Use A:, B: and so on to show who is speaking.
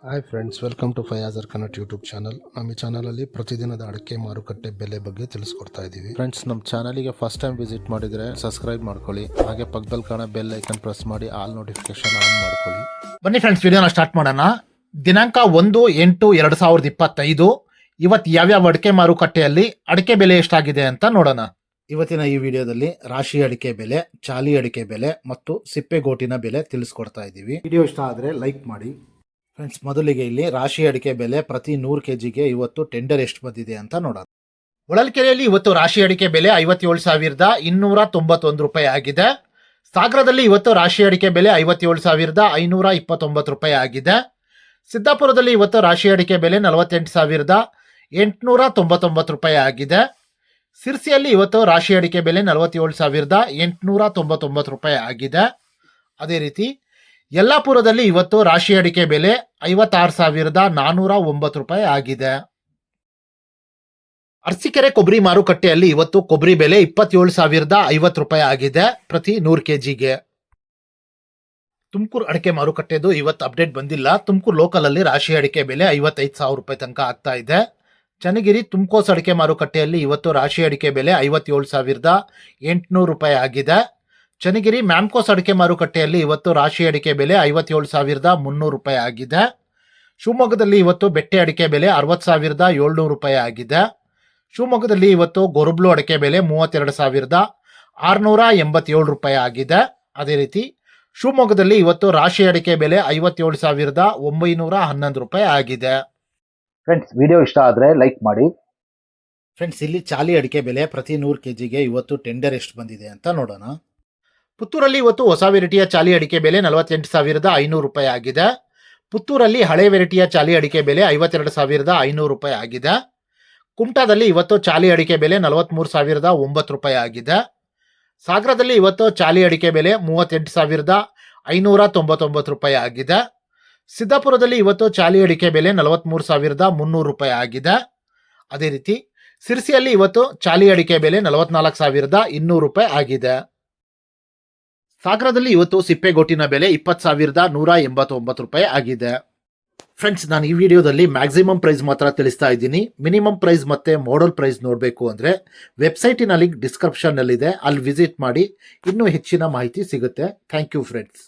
A: Hi friends, welcome to ಫಯಾಜರ್ ಕನ್ನಟ್ YouTube channel. ನಮ್ಮ ಈ ಚಾನಲಲ್ಲಿ ಪ್ರತಿದಿನದ ಅಡಿಕೆ ಮಾರುಕಟ್ಟೆ ಬೆಲೆ ಬಗ್ಗೆ ತಿಳಿಸ್ಕೊಡ್ತಾ ಇದ್ದೀವಿ. ಫ್ರೆಂಡ್ಸ್, ನಮ್ಮ ಚಾನಲಿಗೆ ಫಸ್ಟ್ ಟೈಮ್ ವಿಸಿಟ್ ಮಾಡಿದರೆ ಸಬ್ಸ್ಕ್ರೈಬ್ ಮಾಡ್ಕೊಳ್ಳಿ. ಹಾಗೆ ಪಕ್ಕದಲ್ಲಿ ಕಾಣೋ ಬೆಲ್ ಐಕನ್ ಪ್ರೆಸ್ ಮಾಡಿ ಆಲ್ ನೋಟಿಫಿಕೇಶನ್ ಆನ್ ಮಾಡ್ಕೊಳ್ಳಿ.
B: ಬನ್ನಿ ಫ್ರೆಂಡ್ಸ್, ವಿಡಿಯೋನ ಸ್ಟಾರ್ಟ್ ಮಾಡೋಣ. ದಿನಾಂಕ 1/8/2025 ಇವತ್ತು ಯಾವ್ಯಾವ ಅಡಿಕೆ ಮಾರುಕಟ್ಟೆಯಲ್ಲಿ ಅಡಿಕೆ ಬೆಲೆ ಎಷ್ಟಾಗಿದೆ ಅಂತ ನೋಡೋಣ. ಇವತ್ತಿನ ಈ ವಿಡಿಯೋದಲ್ಲಿ ರಾಶಿ ಅಡಿಕೆ ಬೆಲೆ, ಚಾಲಿ ಅಡಿಕೆ ಬೆಲೆ ಮತ್ತು ಸಿಪ್ಪೆಗೋಟಿನ ಬೆಲೆ ತಿಳಿಸ್ಕೊಡ್ತಾ ಇದ್ದೀವಿ. ವಿಡಿಯೋ ಇಷ್ಟ ಆದರೆ ಲೈಕ್ ಮಾಡಿ. ಫ್ರೆಂಡ್ಸ್, ಮೊದಲಿಗೆ ಇಲ್ಲಿ ರಾಶಿ ಅಡಿಕೆ ಬೆಲೆ ಪ್ರತಿ 100 kgಗೆ ಇವತ್ತು ಟೆಂಡರ್ ಎಷ್ಟು ಬಂದಿದೆ ಅಂತ ನೋಡೋಣ. ಹೊಳಲ್ಕೆರೆಯಲ್ಲಿ ಇವತ್ತು ರಾಶಿ ಅಡಿಕೆ ಬೆಲೆ 57,291 ರೂಪಾಯಿ ಆಗಿದೆ. ಸಾಗರದಲ್ಲಿ ಇವತ್ತು ರಾಶಿ ಅಡಿಕೆ ಬೆಲೆ 57,529 ರೂಪಾಯಿ ಆಗಿದೆ. ಸಿದ್ದಾಪುರದಲ್ಲಿ ಇವತ್ತು ರಾಶಿ ಅಡಿಕೆ ಬೆಲೆ 48,899 ರೂಪಾಯಿ ಆಗಿದೆ. ಸಿರ್ಸಿಯಲ್ಲಿ ಇವತ್ತು ರಾಶಿ ಅಡಿಕೆ ಬೆಲೆ 47,899 ರೂಪಾಯಿ ಆಗಿದೆ. ಅದೇ ರೀತಿ ಯಲ್ಲಾಪುರದಲ್ಲಿ ಇವತ್ತು ರಾಶಿ ಅಡಿಕೆ ಬೆಲೆ 56,409 ರೂಪಾಯಿ ಆಗಿದೆ. ಅರಸೀಕೆರೆ ಕೊಬ್ಬರಿ ಮಾರುಕಟ್ಟೆಯಲ್ಲಿ ಇವತ್ತು ಕೊಬ್ಬರಿ ಬೆಲೆ 27,050 ರೂಪಾಯಿ ಆಗಿದೆ ಪ್ರತಿ 100 kgಗೆ. ತುಮಕೂರು ಅಡಿಕೆ ಮಾರುಕಟ್ಟೆದು ಇವತ್ತು ಅಪ್ಡೇಟ್ ಬಂದಿಲ್ಲ. ತುಮಕೂರು ಲೋಕಲ್ ಅಲ್ಲಿ ರಾಶಿ ಅಡಿಕೆ ಬೆಲೆ 55,000 ರೂಪಾಯಿ ತನಕ ಆಗ್ತಾ ಇದೆ. ಚನ್ನಗಿರಿ ತುಮಕೋಸ್ ಅಡಿಕೆ ಮಾರುಕಟ್ಟೆಯಲ್ಲಿ ಇವತ್ತು ರಾಶಿ ಅಡಿಕೆ ಬೆಲೆ 57,800 ರೂಪಾಯಿ ಆಗಿದೆ. ಚನ್ನಗಿರಿ ಮ್ಯಾಮ್ಕೋಸ್ ಅಡಿಕೆ ಮಾರುಕಟ್ಟೆಯಲ್ಲಿ ಇವತ್ತು ರಾಶಿ ಅಡಿಕೆ ಬೆಲೆ 57,300 ರೂಪಾಯಿ ಆಗಿದೆ. ಶಿವಮೊಗ್ಗದಲ್ಲಿ ಇವತ್ತು ಬೆಟ್ಟೆ ಅಡಿಕೆ ಬೆಲೆ 60,700 ರೂಪಾಯಿ ಆಗಿದೆ. ಶಿವಮೊಗ್ಗದಲ್ಲಿ ಇವತ್ತು ಗೊರಬ್ಲು ಅಡಿಕೆ ಬೆಲೆ 32,687 ರೂಪಾಯಿ ಆಗಿದೆ. ಅದೇ ರೀತಿ ಶಿವಮೊಗ್ಗದಲ್ಲಿ ಇವತ್ತು ರಾಶಿ ಅಡಿಕೆ ಬೆಲೆ 57,911 ರೂಪಾಯಿ ಆಗಿದೆ.
C: ಫ್ರೆಂಡ್ಸ್, ವಿಡಿಯೋ ಇಷ್ಟ ಆದರೆ ಲೈಕ್ ಮಾಡಿ.
B: ಫ್ರೆಂಡ್ಸ್, ಇಲ್ಲಿ ಚಾಲಿ ಅಡಿಕೆ ಬೆಲೆ ಪ್ರತಿ 100 kgಗೆ ಇವತ್ತು ಟೆಂಡರ್ ಎಷ್ಟು ಬಂದಿದೆ ಅಂತ ನೋಡೋಣ. ಪುತ್ತೂರಲ್ಲಿ ಇವತ್ತು ಹೊಸ ವೆರೈಟಿಯ ಚಾಲಿ ಅಡಿಕೆ ಬೆಲೆ 48,500 ರೂಪಾಯಿ ಆಗಿದೆ. ಪುತ್ತೂರಲ್ಲಿ ಹಳೆ ವೆರೈಟಿಯ ಚಾಲಿ ಅಡಿಕೆ ಬೆಲೆ 52,500 ರೂಪಾಯಿ ಆಗಿದೆ. ಕುಮಟಾದಲ್ಲಿ ಇವತ್ತು ಚಾಲಿ ಅಡಿಕೆ ಬೆಲೆ 43,009 ರೂಪಾಯಿ ಆಗಿದೆ. ಸಾಗರದಲ್ಲಿ ಇವತ್ತು ಚಾಲಿ ಅಡಿಕೆ ಬೆಲೆ 38,599 ರೂಪಾಯಿ ಆಗಿದೆ. ಸಿದ್ದಾಪುರದಲ್ಲಿ ಇವತ್ತು ಚಾಲಿ ಅಡಿಕೆ ಬೆಲೆ 43,300 ರೂಪಾಯಿ ಆಗಿದೆ. ಅದೇ ರೀತಿ ಸಿರ್ಸಿಯಲ್ಲಿ ಇವತ್ತು ಚಾಲಿ ಅಡಿಕೆ ಬೆಲೆ 44,200 ರೂಪಾಯಿ ಆಗಿದೆ. ಸಾಗರದಲ್ಲಿ ಇವತ್ತು ಸಿಪ್ಪೆಗೋಟಿನ ಬೆಲೆ 20,189 ರೂಪಾಯಿ ಆಗಿದೆ. ಫ್ರೆಂಡ್ಸ್, ನಾನು ಈ ವಿಡಿಯೋದಲ್ಲಿ ಮ್ಯಾಕ್ಸಿಮಮ್ ಪ್ರೈಸ್ ಮಾತ್ರ ತಿಳಿಸ್ತಾ ಇದ್ದೀನಿ. ಮಿನಿಮಮ್ ಪ್ರೈಸ್ ಮತ್ತೆ ಮಾಡಲ್ ಪ್ರೈಸ್ ನೋಡಬೇಕು ಅಂದರೆ ವೆಬ್ಸೈಟಿನ ಲಿಂಕ್ ಡಿಸ್ಕ್ರಿಪ್ಷನ್ನಲ್ಲಿದೆ, ಅಲ್ಲಿ ವಿಸಿಟ್ ಮಾಡಿ ಇನ್ನೂ ಹೆಚ್ಚಿನ ಮಾಹಿತಿ ಸಿಗುತ್ತೆ. Thank you friends.